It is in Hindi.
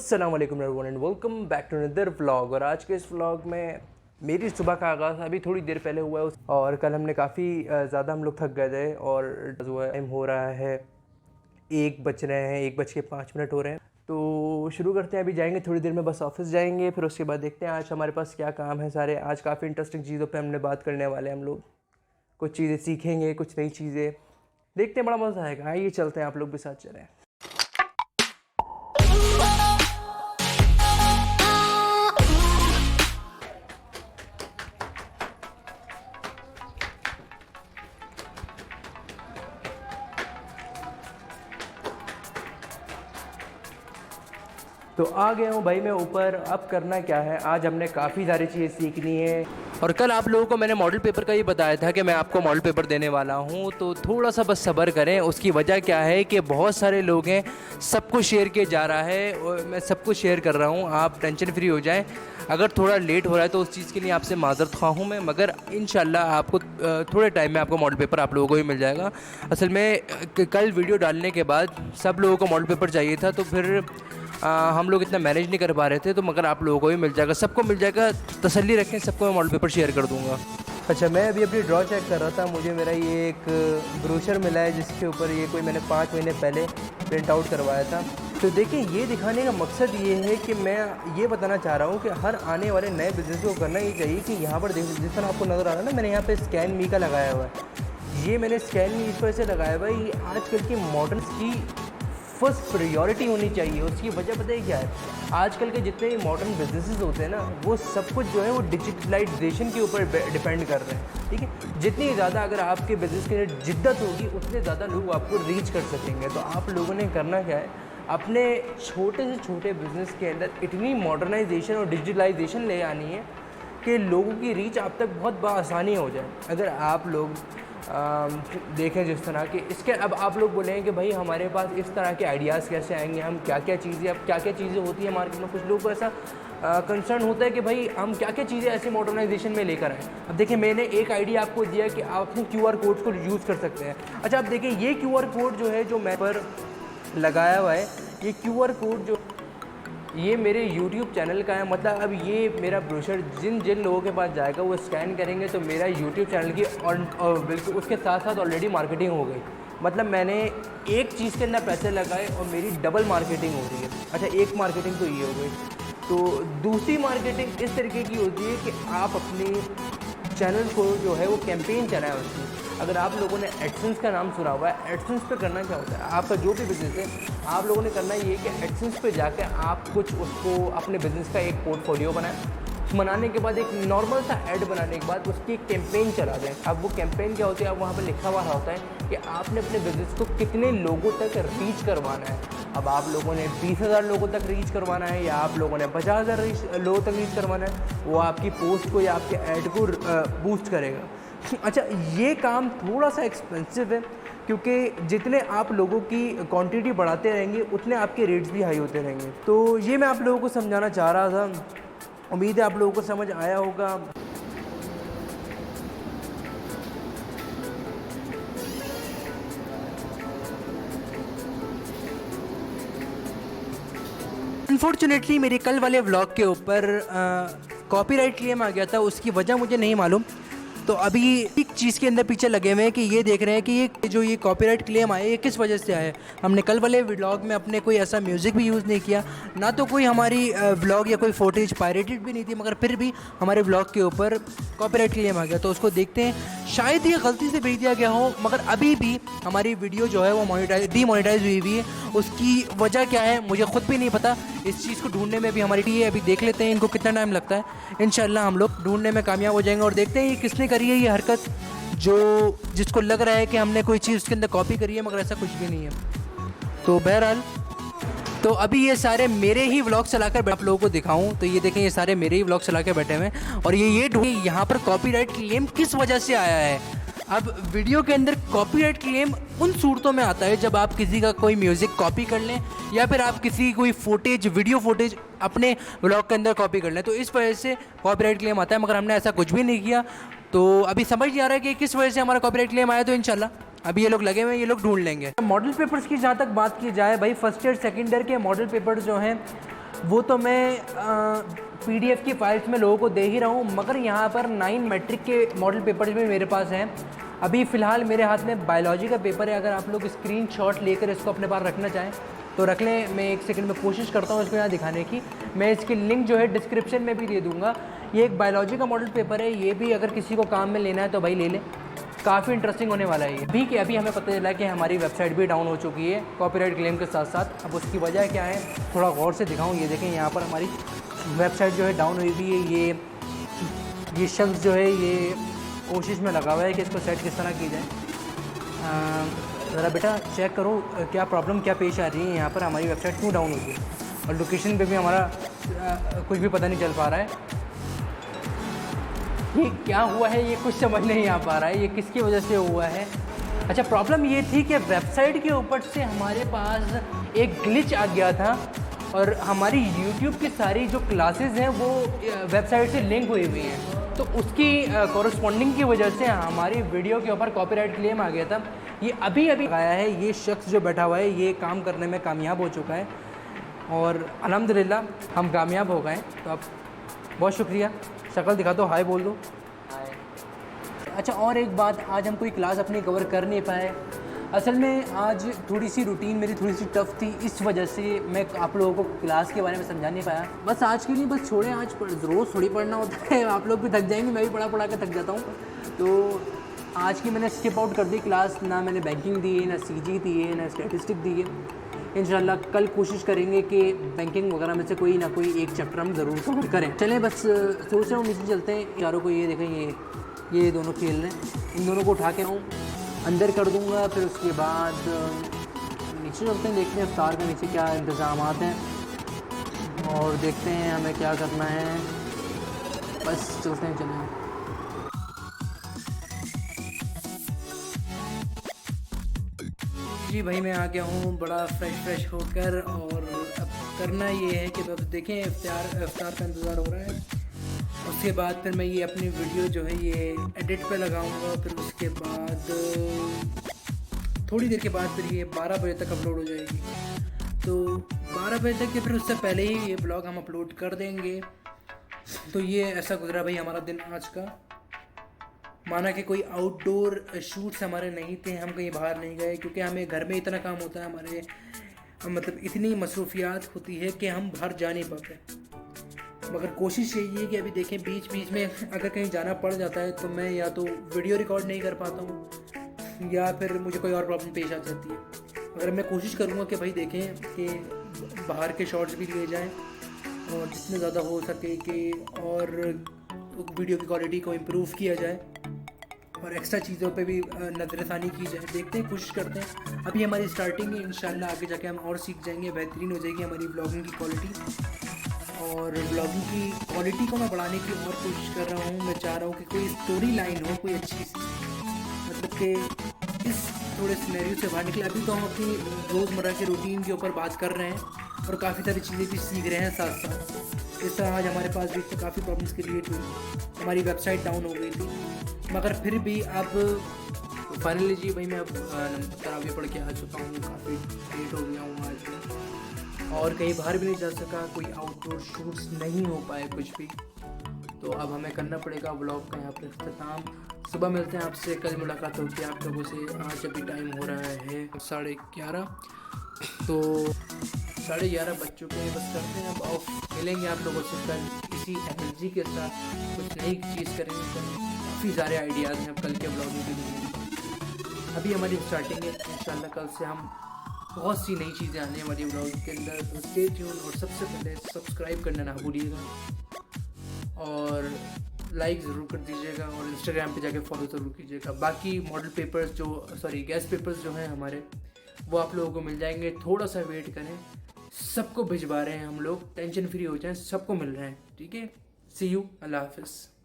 अस्सलाम वालेकुम everyone and welcome back to another vlog. और आज के इस व्लॉग में मेरी सुबह का आगाज़ अभी थोड़ी देर पहले हुआ है और कल हमने काफ़ी ज़्यादा हम लोग थक गए थे और टाइम हो रहा है 1 बज रहे हैं, 1:05 हो रहे हैं। तो शुरू करते हैं, अभी जाएंगे थोड़ी देर में, बस ऑफिस जाएंगे, फिर उसके बाद देखते हैं आज हमारे पास क्या काम है सारे। आज काफ़ी इंटरेस्टिंग चीज़ों पे हमने बात करने वाले हैं हम लोग, कुछ चीज़ें सीखेंगे, कुछ नई चीज़ें देखते हैं, बड़ा मज़ा आएगा। आइए चलते हैं, आप लोग भी साथ चलें। तो आ गया हूँ भाई मैं ऊपर। अब करना क्या है, आज हमने काफ़ी सारी चीज़ें सीखनी है और कल आप लोगों को मैंने मॉडल पेपर का ये बताया था कि मैं आपको मॉडल पेपर देने वाला हूँ, तो थोड़ा सा बस सब्र करें। उसकी वजह क्या है कि बहुत सारे लोग हैं, सबको शेयर किया जा रहा है और मैं सबको शेयर कर रहा हूँ। आप टेंशन फ्री हो जाएं, अगर थोड़ा लेट हो रहा है तो उस चीज़ के लिए आपसे माज़रत ख़्वाह हूँ मैं, मगर इंशाल्लाह आपको थोड़े टाइम में आपको मॉडल पेपर आप लोगों को भी मिल जाएगा। असल में कल वीडियो डालने के बाद सब लोगों को मॉडल पेपर चाहिए था, तो फिर हम लोग इतना मैनेज नहीं कर पा रहे थे, तो मगर आप लोगों को भी मिल जाएगा, सबको मिल जाएगा। तसल्ली रखें, सबको मैं मॉडल पेपर शेयर कर दूँगा। अच्छा, मैं अभी अपनी ड्रॉ चेक कर रहा था, मुझे मेरा ये एक ब्रोशर मिला है जिसके ऊपर ये कोई मैंने 5 महीने पहले प्रिंट आउट करवाया था। तो देखिए, ये दिखाने का मकसद ये है कि मैं ये बताना चाह रहा हूँ कि हर आने वाले नए बिज़नेस को करना ये चाहिए कि यहाँ पर देखो, जिस तरह आपको नज़र आ रहा है ना, मैंने यहाँ पे स्कैन मी का लगाया हुआ है। ये मैंने स्कैन मी इस वजह से लगाया हुआ है, ये आजकल के मॉडल्स की फर्स्ट प्रायोरिटी होनी चाहिए। उसकी वजह पता है क्या है, आजकल के जितने मॉडर्न बिजनेसेस होते हैं ना, वो सब कुछ जो है वो डिजिटलाइजेशन के ऊपर डिपेंड कर रहे हैं। ठीक है, जितनी ज़्यादा अगर आपके बिज़नेस के लिए जिद्दत होगी, उतने ज़्यादा लोग आपको रीच कर सकेंगे। तो आप लोगों ने करना क्या है, अपने छोटे से छोटे बिज़नेस के अंदर इतनी मॉडर्नाइजेशन और डिजिटलाइजेशन ले आनी है कि लोगों की रीच आप तक बहुत बआसानी हो जाए। अगर आप लोग देखें जिस तरह के इसके, अब आप लोग बोलेंगे कि भाई हमारे पास इस तरह के आइडियाज़ कैसे आएंगे, हम क्या क्या चीज़ें, अब क्या क्या चीज़ें होती हैं मार्केट में। कुछ लोगों को ऐसा कंसर्न होता है कि भाई हम क्या क्या चीज़ें ऐसे मॉडर्नाइजेशन में लेकर आएँ। अब देखिए, मैंने एक आइडिया आपको दिया कि आप अपने QR कोड को यूज़ कर सकते हैं। अच्छा, अब देखिए, ये QR कोड जो है, जो मैं पर लगाया हुआ है, ये QR कोड जो ये मेरे YouTube चैनल का है। मतलब अब ये मेरा ब्रोशर जिन जिन लोगों के पास जाएगा वो स्कैन करेंगे तो मेरा YouTube चैनल की और बिल्कुल उसके साथ साथ ऑलरेडी मार्केटिंग हो गई। मतलब मैंने एक चीज़ के अंदर पैसे लगाए और मेरी डबल मार्केटिंग हो रही है। अच्छा, एक मार्केटिंग तो ये हो गई, तो दूसरी मार्केटिंग इस तरीके की होती है कि आप अपने चैनल को जो है वो कैंपेन चलाएं उसकी। अगर आप लोगों ने एडसेंस का नाम सुना हुआ है, एडसेंस पे करना क्या होता है, आपका जो भी बिज़नेस है, आप लोगों ने करना ये कि एडसेंस पे जाकर आप कुछ उसको अपने बिज़नेस का एक पोर्टफोलियो बनाएं। बनाने के बाद एक नॉर्मल सा ऐड बनाने के बाद उसकी एक कैंपेन चला दें। अब वो कैंपेन क्या होती है, अब वहाँ पर लिखा हुआ होता है कि आपने अपने बिज़नेस को कितने लोगों तक रीच करवाना है। अब आप लोगों ने 20,000 लोगों तक रीच करवाना है या आप लोगों ने 50,000 लोगों तक रीच करवाना है, वो आपकी पोस्ट को या आपके ऐड को बूस्ट करेगा। अच्छा, ये काम थोड़ा सा एक्सपेंसिव है क्योंकि जितने आप लोगों की क्वांटिटी बढ़ाते रहेंगे उतने आपके रेट्स भी हाई होते रहेंगे। तो ये मैं आप लोगों को समझाना चाह रहा था, उम्मीद है आप लोगों को समझ आया होगा। अनफॉर्चुनेटली मेरे कल वाले व्लॉग के ऊपर कॉपीराइट क्लेम आ गया था, उसकी वजह मुझे नहीं मालूम। तो अभी एक चीज़ के अंदर पीछे लगे हुए हैं कि ये देख रहे हैं कि ये जो ये कॉपीराइट क्लेम आया ये किस वजह से आया है। हमने कल वाले व्लॉग में अपने कोई ऐसा म्यूज़िक भी यूज़ नहीं किया, ना तो कोई हमारी व्लॉग या कोई फोटेज पायरेटेड भी नहीं थी, मगर फिर भी हमारे व्लॉग के ऊपर कॉपीराइट क्लेम आ गया। तो उसको देखते हैं, शायद ये गलती से भेज दिया गया हो, मगर अभी भी हमारी वीडियो जो है वो डीमोनेटाइज हुई है। उसकी वजह क्या है मुझे ख़ुद भी नहीं पता। इस चीज़ को ढूंढने में भी हमारी अभी देख लेते हैं इनको कितना टाइम लगता है। इंशाल्लाह हम लोग ढूंढने में कामयाब हो जाएंगे और देखते हैं ये किसने करी है ये हरकत, जो जिसको लग रहा है कि हमने कोई चीज़ उसके अंदर कॉपी करी है, मगर ऐसा कुछ भी नहीं है। तो बहरहाल, तो अभी ये सारे मेरे ही व्लॉग चलाकर आप लोगों को दिखाऊं, तो ये देखें, ये सारे मेरे ही व्लॉग चला के बैठे हुए हैं और ये ढूंढे यहाँ पर कॉपीराइट क्लेम किस वजह से आया है। अब वीडियो के अंदर कॉपीराइट क्लेम उन सूरतों में आता है जब आप किसी का कोई म्यूज़िक कॉपी कर लें या फिर आप किसी कोई फुटेज, वीडियो फुटेज अपने व्लॉग के अंदर कॉपी कर लें, तो इस वजह से कॉपीराइट क्लेम आता है। मगर हमने ऐसा कुछ भी नहीं किया, तो अभी समझ नहीं आ रहा है कि किस वजह से हमारा कॉपीराइट क्लेम आया। तो इंशाल्लाह अभी ये लोग लगे हुए हैं, ये लोग ढूंढ लेंगे। मॉडल पेपर्स की जहाँ तक बात की जाए भाई, फर्स्ट ईयर सेकेंड ईयर के मॉडल पेपर्स जो हैं वो तो मैं PDF की फाइल्स में लोगों को दे ही रहा हूँ, मगर यहाँ पर 9 मैट्रिक के मॉडल पेपर्स भी मेरे पास हैं। अभी फ़िलहाल मेरे हाथ में बायोलॉजी का पेपर है। अगर आप लोग स्क्रीनशॉट लेकर इसको अपने पास रखना चाहें तो रख लें। मैं 1 सेकंड में कोशिश करता हूँ इसको यहाँ दिखाने की। मैं इसकी लिंक जो है डिस्क्रिप्शन में भी दे दूँगा। ये एक बायोलॉजी का मॉडल पेपर है, ये भी अगर किसी को काम में लेना है तो भाई ले लें, काफ़ी इंटरेस्टिंग होने वाला है ये भी। कि अभी हमें पता चला कि हमारी वेबसाइट भी डाउन हो चुकी है कॉपीराइट क्लेम के साथ साथ। अब उसकी वजह क्या है थोड़ा गौर से दिखाऊँ। ये देखें यहाँ पर हमारी वेबसाइट जो है डाउन हुई हुई है। ये शख्स जो है ये कोशिश में लगा हुआ है कि इसको सेट किस तरह की जाए। ज़रा बेटा चेक करो क्या प्रॉब्लम क्या पेश आ रही है यहाँ पर, हमारी वेबसाइट क्यों डाउन हुई है। और लोकेशन पे भी हमारा कुछ भी पता नहीं चल पा रहा है। ये क्या हुआ है ये कुछ समझ नहीं आ पा रहा है, ये किसकी वजह से हुआ है। अच्छा, प्रॉब्लम ये थी कि वेबसाइट के ऊपर से हमारे पास एक ग्लिच आ गया था और हमारी YouTube की सारी जो क्लासेस हैं वो वेबसाइट से लिंक हुई हुई हैं, तो उसकी कॉरस्पॉन्डिंग की वजह से हमारी वीडियो के ऊपर कॉपीराइट क्लेम आ गया था। ये अभी आया है। ये शख्स जो बैठा हुआ है ये काम करने में कामयाब हो चुका है और अल्हम्दुलिल्लाह हम कामयाब हो गए। तो अब बहुत शुक्रिया। शक्ल दिखा दो, हाय बोल दो। हाय। अच्छा, और एक बात, आज हम कोई क्लास अपनी कवर कर नहीं पाए। असल में आज थोड़ी सी रूटीन मेरी थोड़ी सी टफ़ थी, इस वजह से मैं आप लोगों को क्लास के बारे में समझा नहीं पाया। बस आज के लिए बस छोड़े, आज रोज़ थोड़ी पढ़ना होता है। आप लोग भी थक जाएंगे, मैं भी पढ़ा के थक जाता हूँ। तो आज की मैंने स्किप आउट कर दी क्लास। ना मैंने बैंकिंग दी है, ना CG दी है, ना स्टैटिस्टिक दी है। इंशाल्लाह कल कोशिश करेंगे कि बैंकिंग वगैरह में से कोई ना कोई एक चैप्टर हम ज़रूर कवर करें। चलें, बस सोच रहा हूँ नीचे चलते हैं। चारों को ये देखें, ये दोनों खेल रहे हैं। इन दोनों को उठा के आऊँ अंदर कर दूँगा, फिर उसके बाद नीचे चलते हैं, देखते हैं इफ्तार का नीचे क्या इंतज़ाम हैं और देखते हैं हमें क्या करना है। बस चलते हैं, चलें। जी भाई, मैं आ गया हूँ बड़ा फ्रेश होकर और अब करना ये है कि अब देखें इफ्तार का इंतज़ार हो रहा है। उसके बाद फिर मैं ये अपनी वीडियो जो है ये एडिट पे लगाऊंगा। फिर उसके बाद थोड़ी देर के बाद फिर ये 12 बजे तक अपलोड हो जाएगी। तो 12 बजे तक के फिर उससे पहले ही ये ब्लॉग हम अपलोड कर देंगे। तो ये ऐसा गुजरा भाई हमारा दिन आज का। माना कि कोई आउटडोर शूट्स हमारे नहीं थे, हम कहीं बाहर नहीं गए क्योंकि हमें घर में इतना काम होता है, हमारे मतलब इतनी मसरूफियात होती है कि हम बाहर जा नहीं पाते। मगर कोशिश यही है कि अभी देखें बीच में अगर कहीं जाना पड़ जाता है तो मैं या तो वीडियो रिकॉर्ड नहीं कर पाता हूँ या फिर मुझे कोई और प्रॉब्लम पेश आ जाती है। मगर मैं कोशिश करूँगा कि भाई देखें कि बाहर के शॉट्स भी लिए जाएँ और जितने ज़्यादा हो सके कि और वीडियो की क्वालिटी को इम्प्रूव किया जाए और एक्स्ट्रा चीज़ों पे भी नज़रसानी की जाए। देखते हैं, कोशिश करते हैं। अभी हमारी स्टार्टिंग है, इंशाल्लाह आगे जाके हम और सीख जाएंगे, बेहतरीन हो जाएगी हमारी ब्लॉगिंग की क्वालिटी। और ब्लॉगिंग की क्वालिटी को मैं बढ़ाने की और कोशिश कर रहा हूँ। मैं चाह रहा हूँ कि कोई स्टोरी लाइन हो, कोई अच्छी सी, मतलब कि इस थोड़े सिनेरियो से बाहर निकले। अभी तो हम अपनी रोज़मर्रा के रूटीन के ऊपर बात कर रहे हैं और काफ़ी सारी चीज़ें भी सीख रहे हैं साथ साथ। इस तरह आज हमारे पास भी काफ़ी प्रॉब्लम्स क्रिएट हुई, हमारी वेबसाइट डाउन हो गई थी, मगर फिर भी अब फाइनली जी भाई मैं अब तरावी पढ़ के आ चुका हूँ। काफ़ी लेट हो गया हूँ आज और कहीं बाहर भी नहीं जा सका, कोई आउटडोर शूट्स नहीं हो पाए कुछ भी। तो अब हमें करना पड़ेगा व्लॉग का यहाँ पर इख्तिताम। सुबह मिलते हैं आपसे, कल मुलाकात होगी आप लोगों से। आज अभी टाइम हो रहा है 11:30, तो 11:30 बज चुके हैं। बस करते हैं अब ऑफ, मिलेंगे आप लोगों से कल इसी एनर्जी के साथ, कुछ नई चीज़ करेंगे। काफ़ी सारे आइडियाज़ हैं अब कल के ब्लॉगिंग के लिए। अभी हमारी स्टार्टिंग है, इंशाल्लाह कल से हम बहुत सी नई चीज़ें आने हमारी ब्लॉगिंग के अंदर। तो स्टे ट्यून और सबसे पहले सब्सक्राइब करना ना भूलिएगा और लाइक ज़रूर कर दीजिएगा और इंस्टाग्राम पे जाके फॉलो ज़रूर कीजिएगा। बाकी मॉडल पेपर्स गेस्ट पेपर्स जो हैं हमारे, वो आप लोगों को मिल जाएंगे। थोड़ा सा वेट करें, सबको भिजवा रहे हैं हम लोग, टेंशन फ्री हो जाएं, सबको मिल रहे हैं। ठीक है, सी यू, अल्लाह हाफ़िज़।